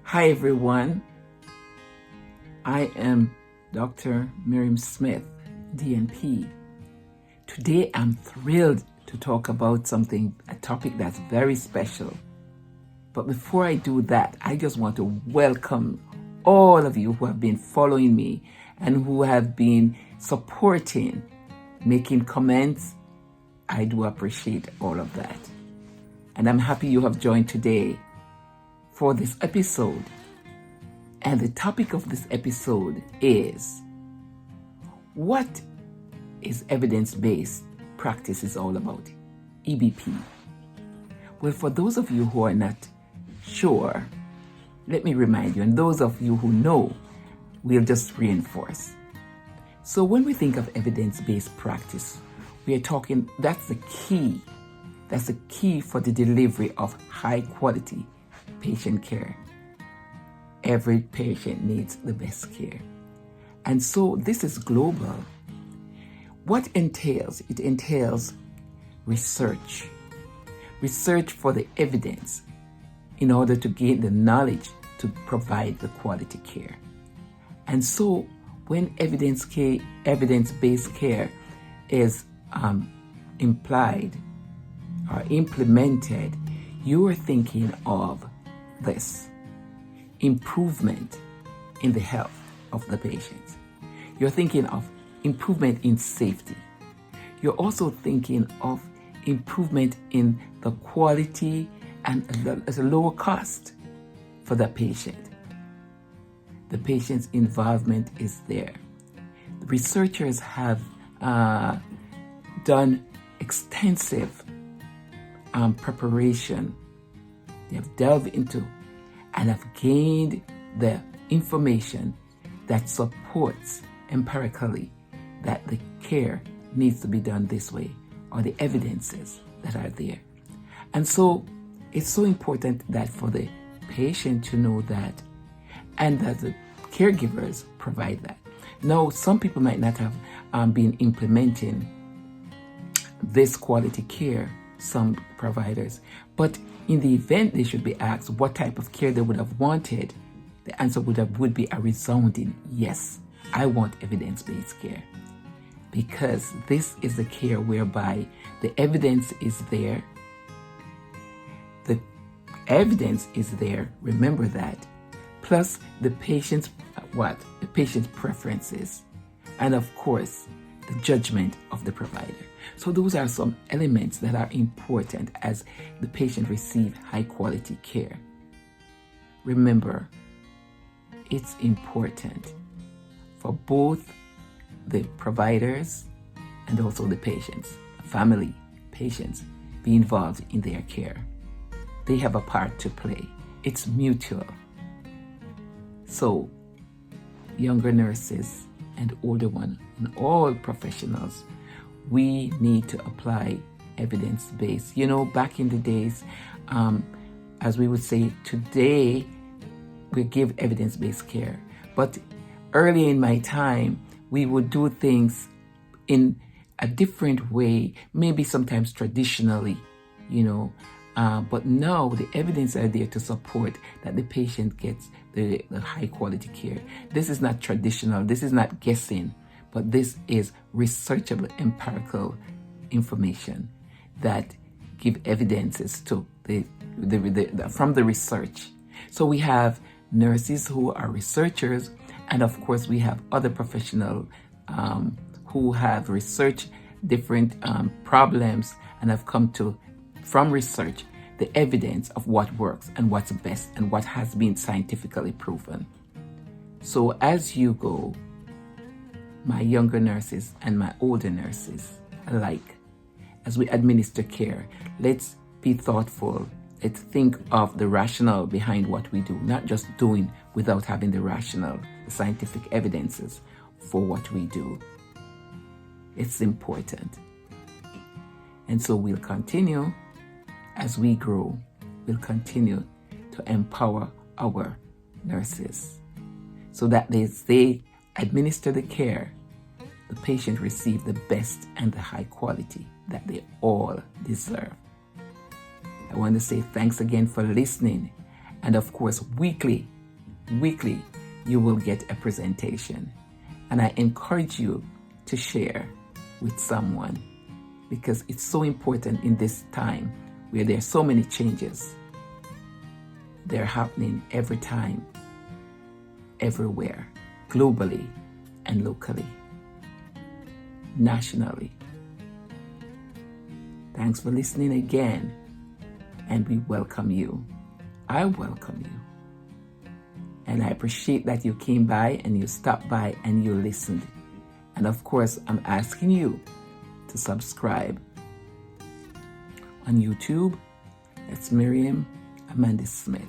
Hi everyone, I am Dr. Miriam Smith, DNP. Today I'm thrilled to talk about a topic that's very special. But before I do that, I just want to welcome all of you who have been following me and who have been supporting, making comments. I do appreciate all of that. And I'm happy you have joined today for this episode. And the topic of this episode is, what is evidence-based practice is all about? EBP. Well, for those of you who are not sure, let me remind you, and those of you who know, we'll just reinforce. So when we think of evidence-based practice, we are talking, that's the key for the delivery of high quality patient care. Every patient needs the best care. And so this is global. What entails? It entails research for the evidence in order to gain the knowledge to provide the quality care. And so when evidence-based care is implied or implemented, you are thinking of this: improvement in the health of the patient. You're thinking of improvement in safety. You're also thinking of improvement in the quality and at a lower cost for the patient. The patient's involvement is there. The researchers have done extensive preparation. They have delved into and have gained the information that supports empirically that the care needs to be done this way, or the evidences that are there. And so it's so important that for the patient to know that, and that the caregivers provide that. Now, some people might not have been implementing this quality care, some providers, but in the event they should be asked what type of care they would have wanted, the answer would be a resounding yes. I want evidence-based care, because this is the care whereby the evidence is there. The evidence is there, remember that, plus the patient's preferences, and of course the judgment of the provider. So those are some elements that are important as the patient receives high quality care. Remember, it's important for both the providers and also the patients, family, patients, be involved in their care. They have a part to play. It's mutual. So younger nurses and older ones and all professionals, we need to apply evidence-based. Back in the days, as we would say today, we give evidence-based care. But early in my time, we would do things in a different way, maybe sometimes traditionally, but now the evidence are there to support that the patient gets the high quality care. This is not traditional, this is not guessing, but this is researchable, empirical information that give evidences to from the research. So we have nurses who are researchers, and of course we have other professionals who have researched different problems and have come to, from research, the evidence of what works and what's best and what has been scientifically proven. So as you go, my younger nurses and my older nurses alike, as we administer care, let's be thoughtful. Let's think of the rationale behind what we do, not just doing without having the rationale, the scientific evidences for what we do. It's important. And so we'll continue as we grow. We'll continue to empower our nurses so that as they administer the care, the patient receive the best and the high quality that they all deserve. I want to say thanks again for listening. And of course, weekly weekly you will get a presentation. And I encourage you to share with someone, because it's so important in this time where there are so many changes. They're happening every time, everywhere, globally and locally, nationally. Thanks for listening again, and we welcome you. I welcome you. And I appreciate that you came by and you stopped by and you listened. And of course, I'm asking you to subscribe on YouTube. That's Miriam Amanda Smith.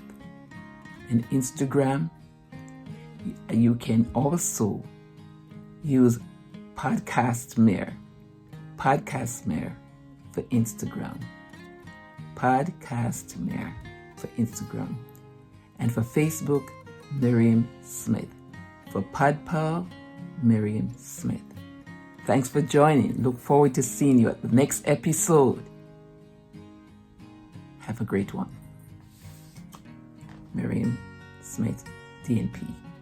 And Instagram, you can also use Podcast Mirror for Instagram. Podcast Mirror for Instagram. And for Facebook, Miriam Smith. For PodPal, Miriam Smith. Thanks for joining. Look forward to seeing you at the next episode. Have a great one. Miriam Smith, DNP.